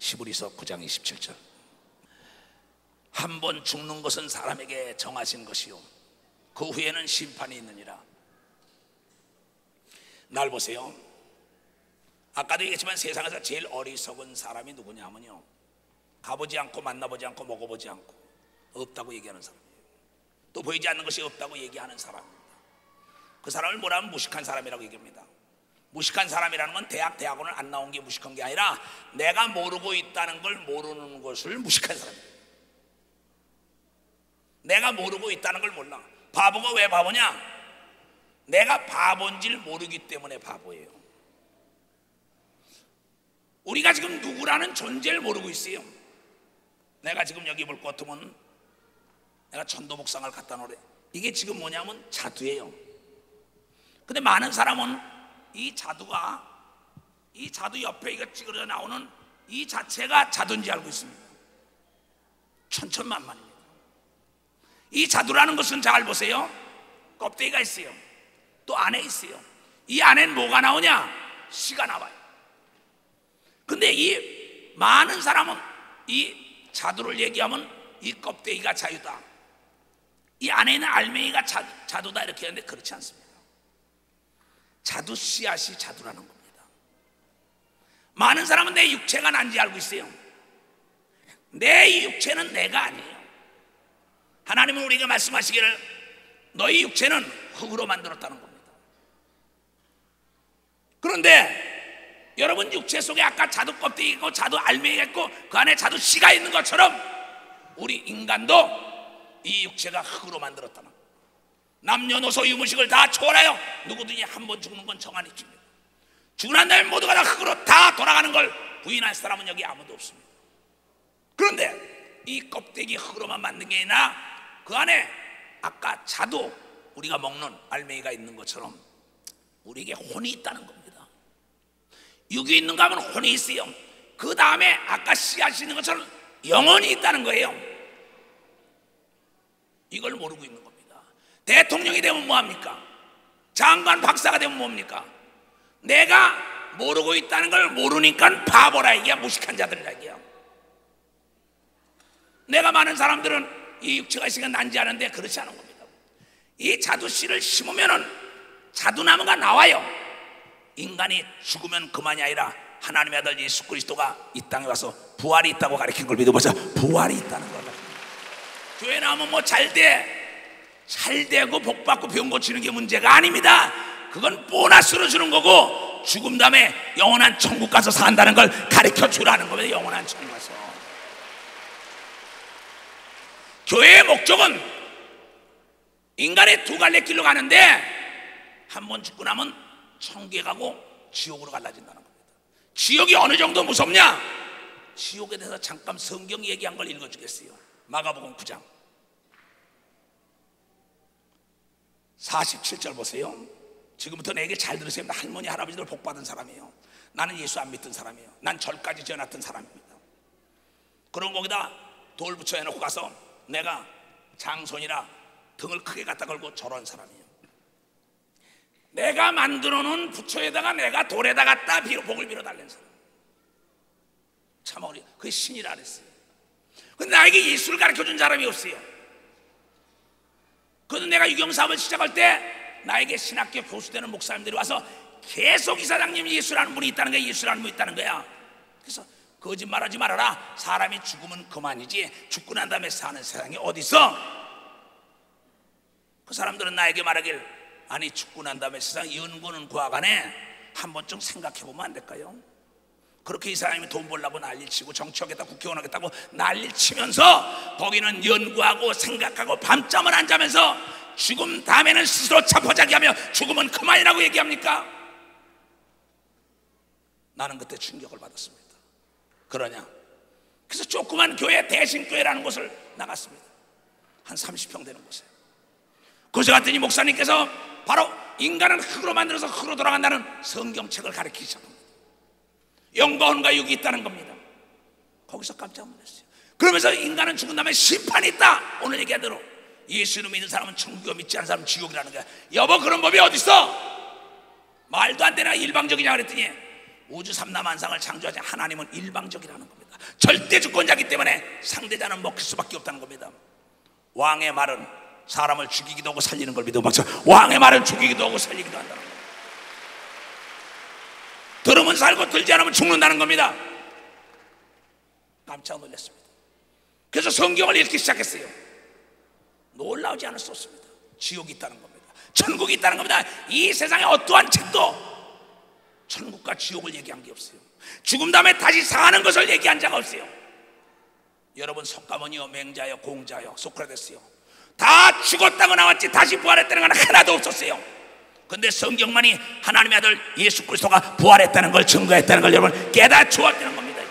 히브리서 9장 27절. 한 번 죽는 것은 사람에게 정하신 것이요 그 후에는 심판이 있느니라. 날 보세요. 아까도 얘기했지만 세상에서 제일 어리석은 사람이 누구냐면요, 가보지 않고 만나보지 않고 먹어보지 않고 없다고 얘기하는 사람이에요. 또 보이지 않는 것이 없다고 얘기하는 사람입니다. 그 사람을 뭐라 하면 무식한 사람이라고 얘기합니다. 무식한 사람이라는 건 대학원을 안 나온 게 무식한 게 아니라 내가 모르고 있다는 걸 모르는 것을 무식한 사람이에요. 내가 모르고 있다는 걸 몰라. 바보가 왜 바보냐? 내가 바본지를 모르기 때문에 바보예요. 우리가 지금 누구라는 존재를 모르고 있어요. 내가 지금 여기 볼 것 같으면 내가 천도복상을 갖다 놓으래. 이게 지금 뭐냐면 자두예요. 근데 많은 사람은 이 자두 옆에 이거 찌그러져 나오는 이 자체가 자두인지 알고 있습니다. 천천만만입니다. 이 자두라는 것은 잘 보세요. 껍데기가 있어요. 또 안에 있어요. 이 안엔 뭐가 나오냐? 씨가 나와요. 근데 이 많은 사람은 이 자두를 얘기하면 이 껍데기가 자유다, 이 안에 있는 알맹이가 자두다 이렇게 하는데 그렇지 않습니다. 자두 씨앗이 자두라는 겁니다. 많은 사람은 내 육체가 난지 알고 있어요. 내 이 육체는 내가 아니에요. 하나님은 우리에게 말씀하시기를 너희 육체는 흙으로 만들었다는 겁니다. 그런데 여러분 육체 속에 아까 자두 껍데기 있고 자두 알맹이가 있고 그 안에 자두 씨가 있는 것처럼 우리 인간도 이 육체가 흙으로 만들었다는 겁니다. 남녀노소 유무식을 다 초월하여 누구든지 한 번 죽는 건 정한 이치입니다. 죽고 난 다음에 모두가 다 흙으로 다 돌아가는 걸 부인할 사람은 여기 아무도 없습니다. 그런데 이 껍데기 흙으로만 만든 게 아니라 그 안에 아까 자두 우리가 먹는 알맹이가 있는 것처럼 우리에게 혼이 있다는 겁니다. 육이 있는가 하면 혼이 있어요. 그 다음에 아까 씨앗이 있는 것처럼 영혼이 있다는 거예요. 이걸 모르고 있는 겁니다. 대통령이 되면 뭐합니까? 장관 박사가 되면 뭡니까? 내가 모르고 있다는 걸 모르니까 바보라 이게야, 무식한 자들이라 이게야. 내가 많은 사람들은 이 육체가 있으니까 난지 않은데 그렇지 않은 겁니다. 이 자두씨를 심으면은 자두나무가 나와요. 인간이 죽으면 그만이 아니라 하나님의 아들 예수 그리스도가 이 땅에 와서 부활이 있다고 가르친 걸 믿어보자. 부활이 있다는 거다. 교회 나오면 뭐 잘 되고 복 받고 병 고치는 게 문제가 아닙니다. 그건 보너스로 주는 거고 죽음 다음에 영원한 천국 가서 산다는 걸 가르쳐 주라는 겁니다. 영원한 천국 가서. 교회의 목적은 인간의 두 갈래 길로 가는데 한 번 죽고 나면 천국에 가고 지옥으로 갈라진다는 겁니다. 지옥이 어느 정도 무섭냐? 지옥에 대해서 잠깐 성경 얘기한 걸 읽어주겠어요. 마가복음 9장 47절 보세요. 지금부터 내게 잘 들으세요. 할머니 할아버지들 복받은 사람이에요. 나는 예수 안 믿던 사람이에요. 난 절까지 지어놨던 사람입니다. 그럼 거기다 돌 붙여 해놓고 가서 내가 장손이라 등을 크게 갖다 걸고 저런 사람이에요. 내가 만들어 놓은 부처에다가 내가 돌에다 갖다 복을 빌어 달랜 사람. 참 어려. 그게 신이라 그랬어요. 근데 나에게 예수를 가르쳐 준 사람이 없어요. 그래서 내가 유경사업을 시작할 때 나에게 신학교 교수 되는 목사님들이 와서 계속 이사장님 예수라는 분이 있다는 거야, 예수라는 분이 있다는 거야. 그래서 거짓말하지 말아라. 사람이 죽으면 그만이지 죽고 난 다음에 사는 세상이 어디 있어? 그 사람들은 나에게 말하길, 아니 죽고 난 다음에 세상 연구는 과학안에 한 번쯤 생각해보면 안 될까요? 그렇게 이 사람이 돈 벌려고 난리를 치고 정치하겠다 국회의원 하겠다고 난리를 치면서 거기는 연구하고 생각하고 밤잠을 안 자면서 죽음 다음에는 스스로 자포자기하며 죽으면 그만이라고 얘기합니까? 나는 그때 충격을 받았습니다. 그러냐? 그래서 조그만 교회 대신교회라는 곳을 나갔습니다. 한 30평 되는 곳에. 거기서 갔더니 목사님께서 바로 인간은 흙으로 만들어서 흙으로 돌아간다는 성경책을 가르치기 시작합니다. 영과 혼과 육이 있다는 겁니다. 거기서 깜짝 놀랐어요. 그러면서 인간은 죽은 다음에 심판이 있다. 오늘 얘기한 대로 예수를 믿는 사람은 천국이고 믿지 않는 사람은 지옥이라는 거야. 여보 그런 법이 어딨어? 말도 안 되나 일방적이냐 그랬더니 우주 삼라만상을 창조하지 하나님은 일방적이라는 겁니다. 겁니다. 절대 주권자이기 때문에 상대자는 먹힐 수밖에 없다는 겁니다. 왕의 말은 사람을 죽이기도 하고 살리는 걸 믿어 박수. 왕의 말은 죽이기도 하고 살리기도 한다는 겁니다. 들으면 살고 들지 않으면 죽는다는 겁니다. 깜짝 놀랐습니다. 그래서 성경을 읽기 시작했어요. 놀라우지 않을 수 없습니다. 지옥이 있다는 겁니다. 천국이 있다는 겁니다. 이 세상에 어떠한 책도 천국과 지옥을 얘기한 게 없어요. 죽음 다음에 다시 사는 것을 얘기한 자가 없어요. 여러분, 석가모니요, 맹자요, 공자요, 소크라테스요, 다 죽었다고 나왔지 다시 부활했다는 건 하나도 없었어요. 근데 성경만이 하나님의 아들 예수 그리스도가 부활했다는 걸 증거했다는 걸 여러분 깨닫추었다는 겁니다.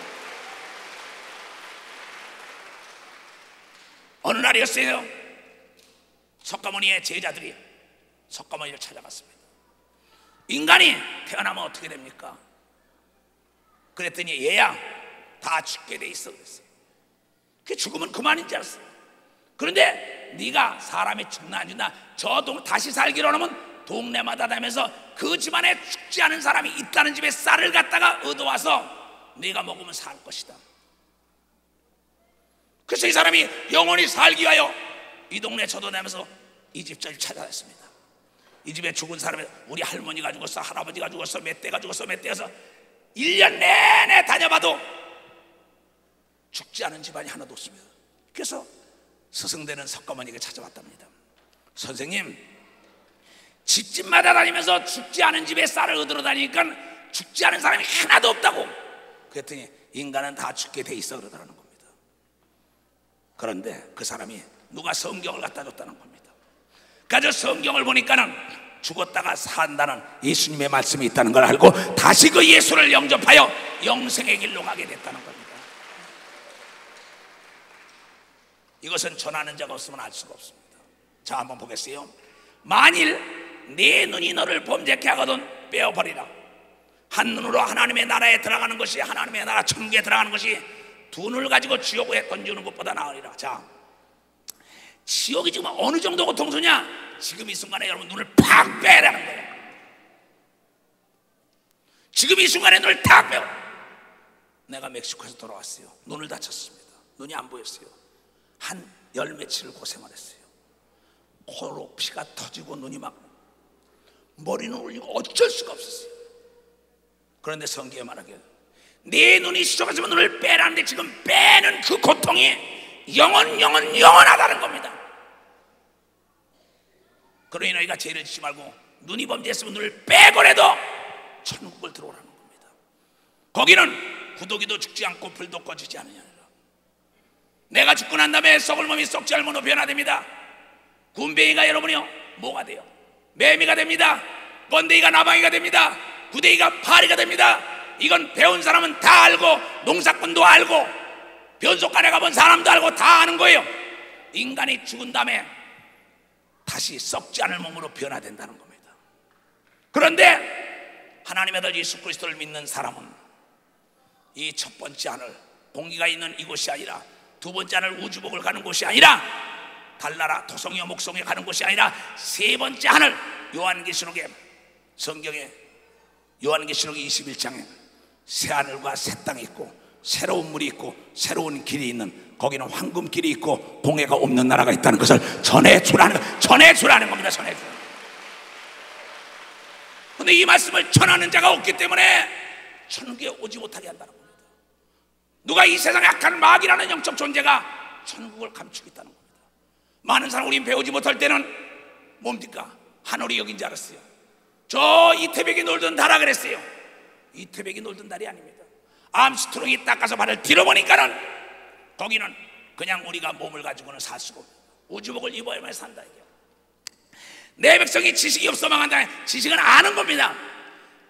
어느 날이었어요. 석가모니의 제자들이 석가모니를 찾아갔습니다. 인간이 태어나면 어떻게 됩니까? 그랬더니 얘야 다 죽게 돼 있어 그랬어요. 그 죽으면 그만인 줄 알았어요. 그런데 네가 사람이 죽나 안 죽나 다시 살기로 하면 동네마다 다니면서 그 집안에 죽지 않은 사람이 있다는 집에 쌀을 갖다가 얻어와서 네가 먹으면 살 것이다. 그래서 이 사람이 영원히 살기 위하여 이 동네 저도다니면서 이 집 저 집 찾아다녔습니다. 이 집에 죽은 사람이 우리 할머니가 죽었어, 할아버지가 죽었어, 몇 대가 죽었어, 몇 대여서 1년 내내 다녀봐도 죽지 않은 집안이 하나도 없습니다. 그래서 스승되는 석가모니에게 찾아왔답니다. 선생님, 집집마다 다니면서 죽지 않은 집에 쌀을 얻으러 다니니까 죽지 않은 사람이 하나도 없다고. 그랬더니 인간은 다 죽게 돼 있어 그러더라는 겁니다. 그런데 그 사람이 누가 성경을 갖다 줬다는 겁니다. 그래서 성경을 보니까는 죽었다가 산다는 예수님의 말씀이 있다는 걸 알고 다시 그 예수를 영접하여 영생의 길로 가게 됐다는 겁니다. 이것은 전하는 자가 없으면 알 수가 없습니다. 자, 한번 보겠어요. 만일 네 눈이 너를 범죄케 하거든 빼어버리라. 한 눈으로 하나님의 나라에 들어가는 것이, 하나님의 나라 천국에 들어가는 것이 두 눈을 가지고 지옥에 던지는 것보다 나으리라. 자, 지옥이 지금 어느 정도 고통스냐? 지금 이 순간에 여러분 눈을 팍 빼라는 거예요. 지금 이 순간에 눈을 탁 빼요. 내가 멕시코에서 돌아왔어요. 눈을 다쳤습니다. 눈이 안 보였어요. 한 열 며칠을 고생을 했어요. 코로 피가 터지고 눈이 막 머리는 울리고 어쩔 수가 없었어요. 그런데 성경에 말하기를 네 눈이 시족했으면 눈을 빼라는데 지금 빼는 그 고통이 영원하다는 겁니다. 그러니 너희가 죄를 짓지 말고 눈이 범죄했으면 눈을 빼고라도 천국을 들어오라는 겁니다. 거기는 구더기도 죽지 않고 불도 꺼지지 않느냐. 내가 죽고 난 다음에 썩을 몸이 썩지 않으면 변화됩니다. 군뱅이가 여러분이요 뭐가 돼요? 매미가 됩니다. 번데기가 나방이가 됩니다. 구데기가 파리가 됩니다. 이건 배운 사람은 다 알고 농사꾼도 알고 변속간에 가본 사람도 알고 다 아는 거예요. 인간이 죽은 다음에 다시 썩지 않을 몸으로 변화된다는 겁니다. 그런데 하나님의 아들 예수 그리스도를 믿는 사람은 이 첫 번째 하늘 공기가 있는 이곳이 아니라 두 번째 하늘 우주복을 가는 곳이 아니라 달나라 토성이와 목성에 가는 곳이 아니라 세 번째 하늘 요한계시록에 성경에 요한계시록 21장에 새 하늘과 새 땅이 있고 새로운 물이 있고 새로운 길이 있는 거기는 황금길이 있고 공해가 없는 나라가 있다는 것을 전해주라는 겁니다. 전해주라는. 그런데 이 말씀을 전하는 자가 없기 때문에 천국에 오지 못하게 한다는 겁니다. 누가 이 세상에 악한 마귀라는 영적 존재가 천국을 감추고 있다는 겁니다. 많은 사람 우리 배우지 못할 때는 뭡니까? 하늘이 여긴 줄 알았어요. 저 이태백이 놀던 달아 그랬어요. 이태백이 놀던 달이 아닙니다. 암스트롱이 닦아서 발을 들어보니까는 거기는 그냥 우리가 몸을 가지고는 살 수가 없어요. 우주복을 입어야만 산다 이게요. 내 백성이 지식이 없어 망한다. 지식은 아는 겁니다.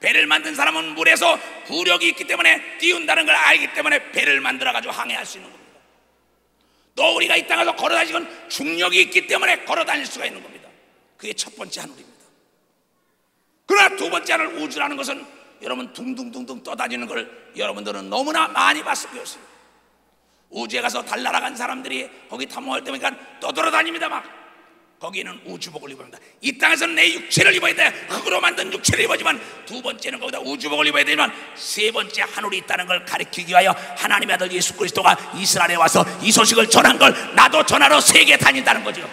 배를 만든 사람은 물에서 부력이 있기 때문에 띄운다는 걸 알기 때문에 배를 만들어가지고 항해할 수 있는 겁니다. 또 우리가 이 땅에서 걸어다니건 중력이 있기 때문에 걸어다닐 수가 있는 겁니다. 그게 첫 번째 하늘입니다. 그러나 두 번째 하늘 우주라는 것은 여러분 둥둥둥둥 떠다니는 걸 여러분들은 너무나 많이 봤을 거예요. 우주에 가서 달나라 간 사람들이 거기 탐험할 때 보니까 떠돌아다닙니다. 막 거기는 우주복을 입어야 합니다. 이 땅에서는 내 육체를 입어야 돼. 흙으로 만든 육체를 입어야지만, 두 번째는 거기다 우주복을 입어야 되지만, 세 번째 하늘이 있다는 걸 가리키기 위하여 하나님의 아들 예수 그리스도가 이스라엘에 와서 이 소식을 전한 걸 나도 전하러 세계에 다닌다는 거죠.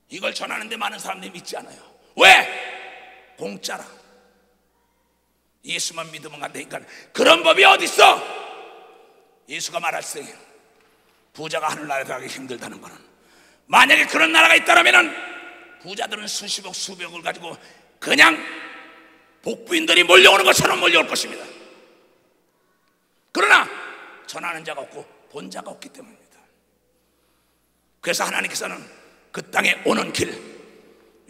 이걸 전하는데 많은 사람들이 믿지 않아요. 왜? 공짜라. 예수만 믿으면 간다니까. 그런 법이 어디 있어? 예수가 말할세, 부자가 하늘나라에 들어가기 힘들다는 거는, 만약에 그런 나라가 있다면 부자들은 수십억 수백억을 가지고 그냥 복부인들이 몰려오는 것처럼 몰려올 것입니다. 그러나 전하는 자가 없고 본 자가 없기 때문입니다. 그래서 하나님께서는 그 땅에 오는 길,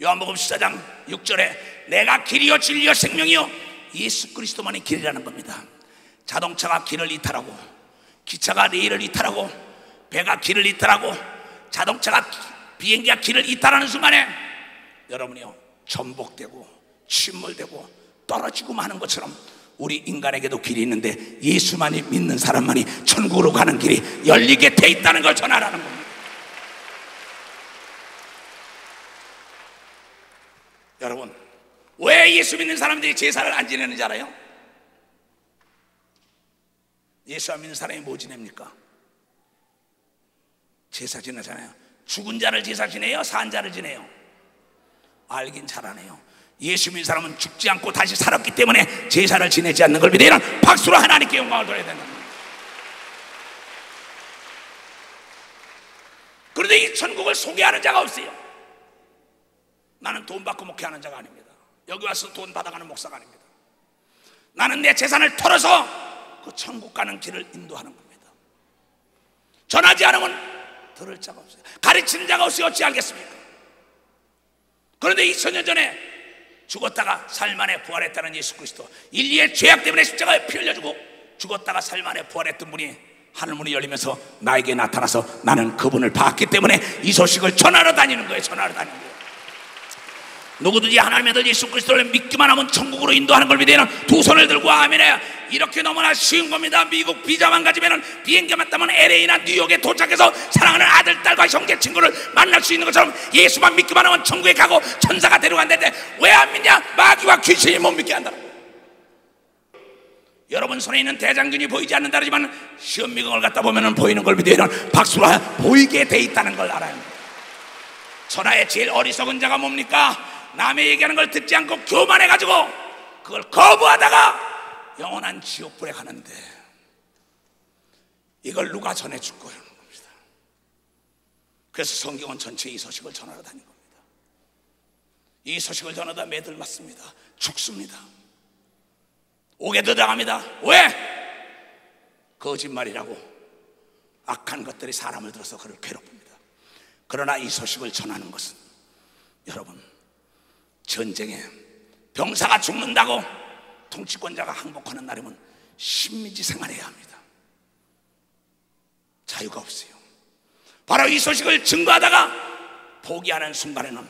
요한복음 14장 6절에 내가 길이요 진리요 생명이요 예수 그리스도만이 길이라는 겁니다. 자동차가 길을 이탈하고, 기차가 레일을 이탈하고, 배가 길을 이탈하고, 자동차가, 비행기가 길을 이탈하는 순간에 여러분이요 전복되고 침몰되고 떨어지고 마는 것처럼 우리 인간에게도 길이 있는데, 예수만이 믿는 사람만이 천국으로 가는 길이 열리게 돼 있다는 걸 전하라는 겁니다. 여러분, 왜 예수 믿는 사람들이 제사를 안 지내는지 알아요? 예수 안 믿는 사람이 뭐 지냅니까? 제사 지내잖아요. 죽은 자를 제사 지내요? 산 자를 지내요? 알긴 잘하네요. 예수 믿는 사람은 죽지 않고 다시 살았기 때문에 제사를 지내지 않는 걸 믿으면 박수로 하나님께 영광을 돌려야 된다. 그런데 이 천국을 소개하는 자가 없어요. 나는 돈 받고 목회하는 자가 아닙니다. 여기 와서 돈 받아가는 목사가 아닙니다. 나는 내 재산을 털어서 그 천국 가는 길을 인도하는 겁니다. 전하지 않으면 들을 자가 없어요. 가르치는 자가 없어요. 어찌 알겠습니까? 그런데 2000년 전에 죽었다가 살만에 부활했다는 예수 그리스도, 인류의 죄악 때문에 십자가에 피 흘려주고 죽었다가 살만에 부활했던 분이 하늘문이 열리면서 나에게 나타나서 나는 그분을 봤기 때문에 이 소식을 전하러 다니는 거예요. 전하러 다니는 거예요. 누구든지 하나님의 아들 예수 그리스도를 믿기만 하면 천국으로 인도하는 걸 믿으면 두 손을 들고 아멘해. 이렇게 너무나 쉬운 겁니다. 미국 비자만 가지면, 비행기만 타면 LA나 뉴욕에 도착해서 사랑하는 아들, 딸과 형제, 친구를 만날 수 있는 것처럼 예수만 믿기만 하면 천국에 가고 천사가 데려간다는데 왜 안 믿냐? 마귀와 귀신이 못 믿게 한다는 거예요. 여러분 손에 있는 대장균이 보이지 않는다 그러지만 시험 미국을 갖다 보면 보이는 걸 믿으면 박수로 보이게 돼 있다는 걸 알아야 합니다. 천하의 제일 어리석은 자가 뭡니까? 남의 얘기하는 걸 듣지 않고 교만해가지고 그걸 거부하다가 영원한 지옥불에 가는데, 이걸 누가 전해줄 거예요? 그래서 성경은 전체 이 소식을 전하러 다닌 겁니다. 이 소식을 전하다 매들 맞습니다. 죽습니다. 옥에도 당합니다. 왜? 거짓말이라고 악한 것들이 사람을 들어서 그를 괴롭힙니다. 그러나 이 소식을 전하는 것은, 여러분, 전쟁에 병사가 죽는다고 통치권자가 항복하는 날이면 식민지 생활해야 합니다. 자유가 없어요. 바로 이 소식을 증거하다가 포기하는 순간에는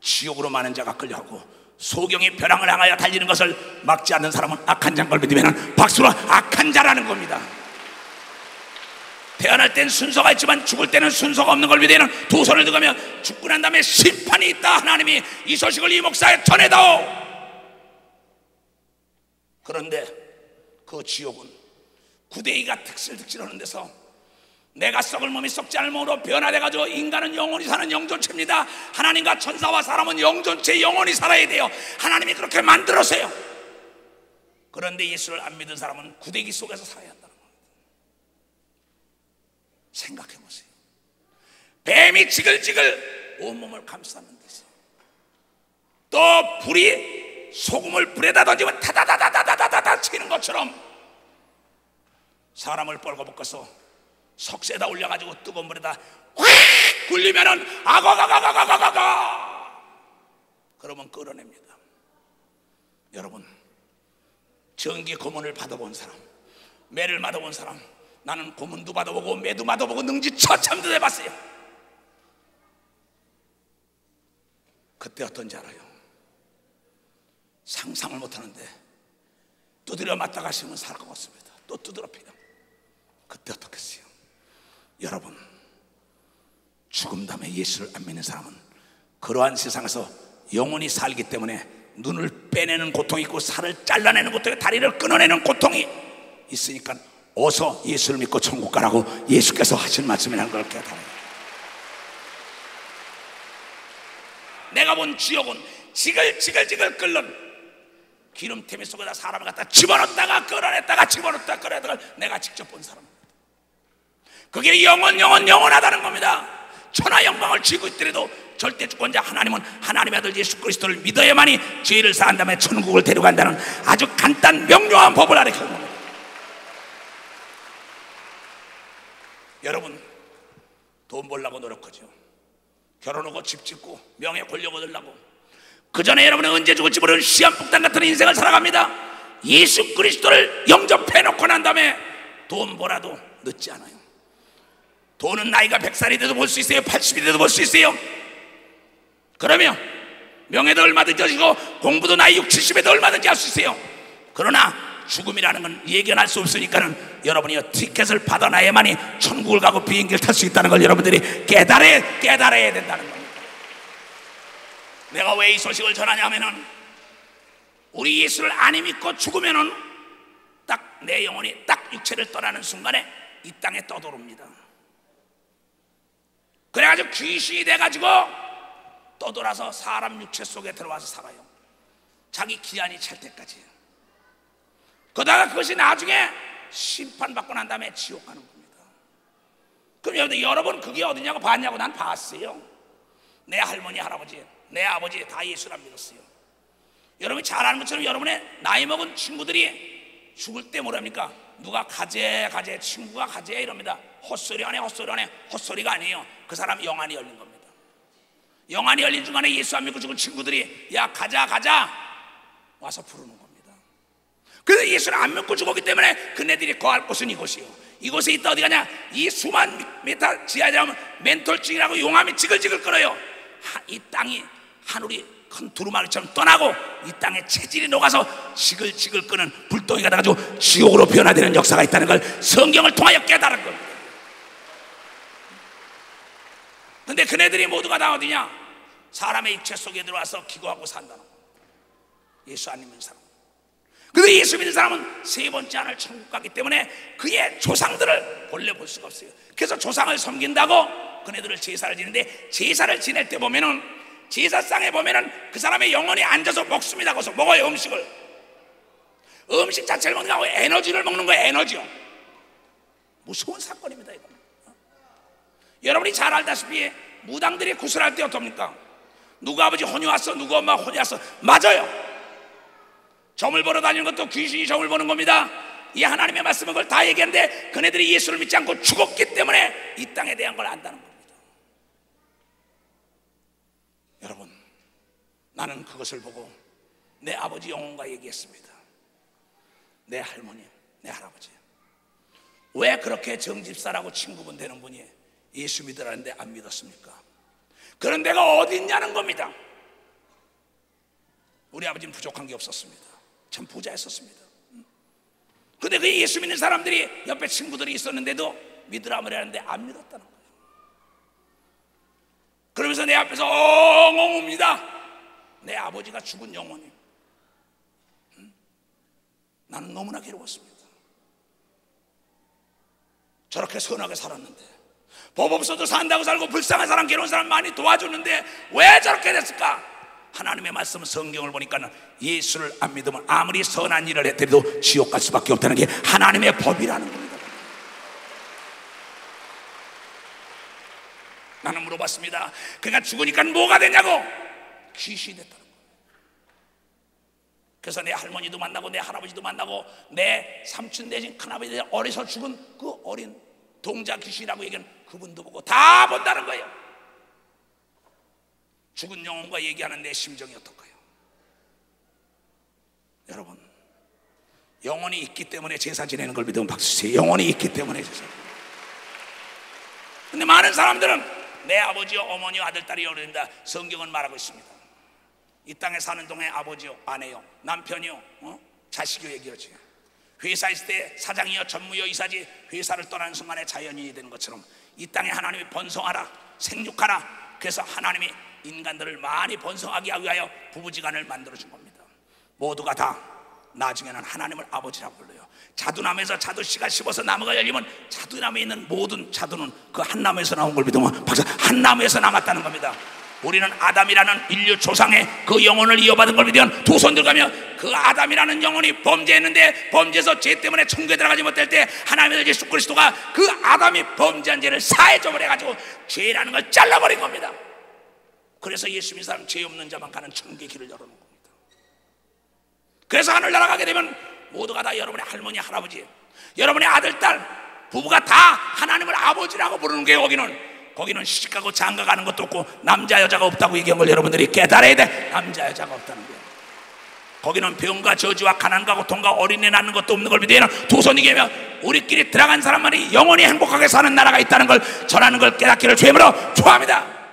지옥으로 많은 자가 끌려가고, 소경이 벼랑을 향하여 달리는 것을 막지 않는 사람은 악한 자인 걸 믿으면 박수로 악한 자라는 겁니다. 태어날 땐 순서가 있지만 죽을 때는 순서가 없는 걸 믿으면 두 손을 들으며 죽고 난 다음에 심판이 있다. 하나님이 이 소식을 이 목사에 전해다오. 그런데 그 지옥은 구데기가 득실득실하는 데서 내가 썩을 몸이 썩지 않을 몸으로 변화돼가지고 인간은 영원히 사는 영존체입니다. 하나님과 천사와 사람은 영존체, 영원히 살아야 돼요. 하나님이 그렇게 만들었어요. 그런데 예수를 안 믿은 사람은 구데기 속에서 살아야 한다는 겁니다. 생각해보세요. 뱀이 지글지글 온몸을 감싸는 데서, 또 불이 소금을 불에다 던지면 타다다다다다다다 치는 것처럼 사람을 벌거벗겨서 석쇠에다 올려가지고 뜨거운 물에다 확 굴리면은 아가가가가가가가 그러면 끌어냅니다. 여러분, 전기 고문을 받아본 사람, 매를 맞아본 사람, 나는 고문도 받아보고 매도 받아보고 능지처참도 해봤어요. 그때 어떤지 알아요? 상상을 못하는데 두드려 맞다가 시면 살 것 같습니다. 또 두드려 패요. 그때 어떻겠어요? 여러분, 죽음 다음에 예수를 안 믿는 사람은 그러한 세상에서 영원히 살기 때문에 눈을 빼내는 고통이 있고 살을 잘라내는 고통이, 다리를 끊어내는 고통이 있으니까 어서 예수를 믿고 천국 가라고 예수께서 하신 말씀이라는 걸 깨달아요. 내가 본 지옥은 지글지글 끓는 기름태미 속에다 사람을 갖다 집어넣었다가 끌어냈다가 집어넣었다가 끌어냈다가 내가 직접 본 사람, 그게 영원하다는 겁니다. 천하 영광을 쥐고 있더라도 절대 주권자 하나님은 하나님의 아들 예수 그리스도를 믿어야만이 죄를 사한 다음에 천국을 데려간다는 아주 간단 명료한 법을 가르치는 겁니다. 여러분, 돈 벌려고 노력하죠. 결혼하고 집 짓고 명예 권력 얻으려고. 그 전에 여러분은 언제 죽을지 모르는 시한폭탄 같은 인생을 살아갑니다. 예수 그리스도를 영접해놓고 난 다음에 돈 벌어도 늦지 않아요. 돈은 나이가 100살이 돼도 벌 수 있어요. 80이 돼도 벌 수 있어요. 그러면 명예도 얼마든지 가지고 공부도 나이 60, 70에도 얼마든지 할 수 있어요. 그러나 죽음이라는 건 예견할 수 없으니까는 여러분이 티켓을 받아놔야만이 천국을 가고 비행기를 탈 수 있다는 걸 여러분들이 깨달아야 된다는 겁니다. 내가 왜 이 소식을 전하냐면은 우리 예수를 안 믿고 죽으면은 딱 내 영혼이 딱 육체를 떠나는 순간에 이 땅에 떠도릅니다. 그래가지고 귀신이 돼가지고 떠돌아서 사람 육체 속에 들어와서 살아요. 자기 기한이 찰 때까지. 그러다가 그것이 나중에 심판받고 난 다음에 지옥 가는 겁니다. 그럼 여러분 그게 어디냐고 봤냐고. 난 봤어요. 내 할머니 할아버지 내 아버지 다 예수를 안 믿었어요. 여러분이 잘 아는 것처럼 여러분의 나이 먹은 친구들이 죽을 때 뭐랍니까? 누가 가재 친구가 가재 이럽니다. 헛소리 하네. 헛소리가 아니에요. 그 사람 영안이 열린 겁니다. 영안이 열린 중간에 예수 안 믿고 죽은 친구들이 야 가자 와서 부르는 겁니다. 그래서 예수를 안 믿고 죽었기 때문에 그네들이 거할 곳은 이곳이요. 이곳에 있다 어디 가냐? 이 수만 미터 지하에 들어가면 멘톨증이라고 용암이 지글지글 끓어요. 이 땅이 하늘이 큰 두루마리처럼 떠나고 이 땅에 체질이 녹아서 지글지글 끄는 불덩이가 돼가지고 지옥으로 변화되는 역사가 있다는 걸 성경을 통하여 깨달은 겁니다. 근데 그네들이 모두가 다 어디냐? 사람의 육체 속에 들어와서 기고하고 산다는 거예요. 예수 안 믿는 사람. 근데 예수 믿는 사람은 세 번째 하늘 천국 가기 때문에 그의 조상들을 본래 볼 수가 없어요. 그래서 조상을 섬긴다고 그네들을 제사를 지는데, 제사를 지낼 때 보면은 제사상에 보면은 그 사람의 영혼이 앉아서 먹습니다. 거기서 먹어요. 음식 자체를 먹는 거고 에너지를 먹는 거예요. 에너지요. 무서운 사건입니다 이거. 여러분이 잘 알다시피 무당들이 구슬할 때 어떻습니까? 누구 아버지 혼이 왔어, 누구 엄마 혼이 왔어. 맞아요. 점을 보러 다니는 것도 귀신이 점을 보는 겁니다. 이 하나님의 말씀은 그걸 다 얘기하는데 그네들이 예수를 믿지 않고 죽었기 때문에 이 땅에 대한 걸 안다는 겁니다. 여러분, 나는 그것을 보고 내 아버지 영혼과 얘기했습니다. 내 할머니, 내 할아버지 왜 그렇게 정집사라고 친구분 되는 분이 예수 믿으라는데 안 믿었습니까? 그런 데가 어디 있냐는 겁니다. 우리 아버지는 부족한 게 없었습니다. 참 부자였었습니다. 근데 그 예수 믿는 사람들이 옆에 친구들이 있었는데도 믿으라 그러는데 안 믿었다는 거예요. 그러면서 내 앞에서 엉엉 웁니다. 내 아버지가 죽은 영혼이. 나는 너무나 괴로웠습니다. 저렇게 선하게 살았는데, 법 없어도 산다고 살고 불쌍한 사람, 괴로운 사람 많이 도와줬는데 왜 저렇게 됐을까? 하나님의 말씀 성경을 보니까 예수를 안 믿으면 아무리 선한 일을 했더라도 지옥 갈 수밖에 없다는 게 하나님의 법이라는 겁니다. 나는 물어봤습니다. 그가 죽으니까 뭐가 되냐고. 귀신이 됐다는 거예요. 그래서 내 할머니도 만나고 내 할아버지도 만나고 내 삼촌 대신 큰아버지 어려서 죽은 그 어린 동자 귀신이라고 얘기하는 그분도 보고 다 본다는 거예요. 죽은 영혼과 얘기하는 내 심정이 어떨까요? 여러분, 영혼이 있기 때문에 제사 지내는 걸 믿으면 박수 주세요. 영혼이 있기 때문에 제사. 근데 많은 사람들은 내 아버지요, 어머니요, 아들, 딸이 어른다. 성경은 말하고 있습니다. 이 땅에 사는 동안에 아버지요, 아내요, 남편이요, 자식이요 얘기하지. 회사 있을 때 사장이요, 전무요, 이사지. 회사를 떠나는 순간에 자연인이 되는 것처럼 이 땅에 하나님이 번성하라, 생육하라. 그래서 하나님이 인간들을 많이 번성하게 하기 위하여 부부지간을 만들어준 겁니다. 모두가 다 나중에는 하나님을 아버지라고 불러요. 자두나무에서 자두씨가 씹어서 나무가 열리면 자두나무에 있는 모든 자두는 그 한 나무에서 나온 걸 믿으면 박사 한 나무에서 남았다는 겁니다. 우리는 아담이라는 인류 조상의 그 영혼을 이어받은 걸 믿으면 두 손 들어가며 그 아담이라는 영혼이 범죄했는데 범죄해서 죄 때문에 천국에 들어가지 못할 때 하나님의 예수 그리스도가 그 아담이 범죄한 죄를 사해줘버려 가지고 죄라는 걸 잘라버린 겁니다. 그래서 예수 믿는 사람 죄 없는 자만 가는 천국의 길을 열어놓은 겁니다. 그래서 하늘나라 가게 되면 모두가 다 여러분의 할머니 할아버지, 여러분의 아들 딸 부부가 다 하나님을 아버지라고 부르는 게 거기는 시집가고 장가가는 것도 없고 남자 여자가 없다고 얘기한 걸 여러분들이 깨달아야 돼. 남자 여자가 없다는 거예요. 거기는 병과 저주와 가난과 고통과 어린애 낳는 것도 없는 걸 믿으면 두 손이 개며 우리끼리 들어간 사람만이 영원히 행복하게 사는 나라가 있다는 걸 전하는 걸 깨닫기를 주님으로 축원합니다.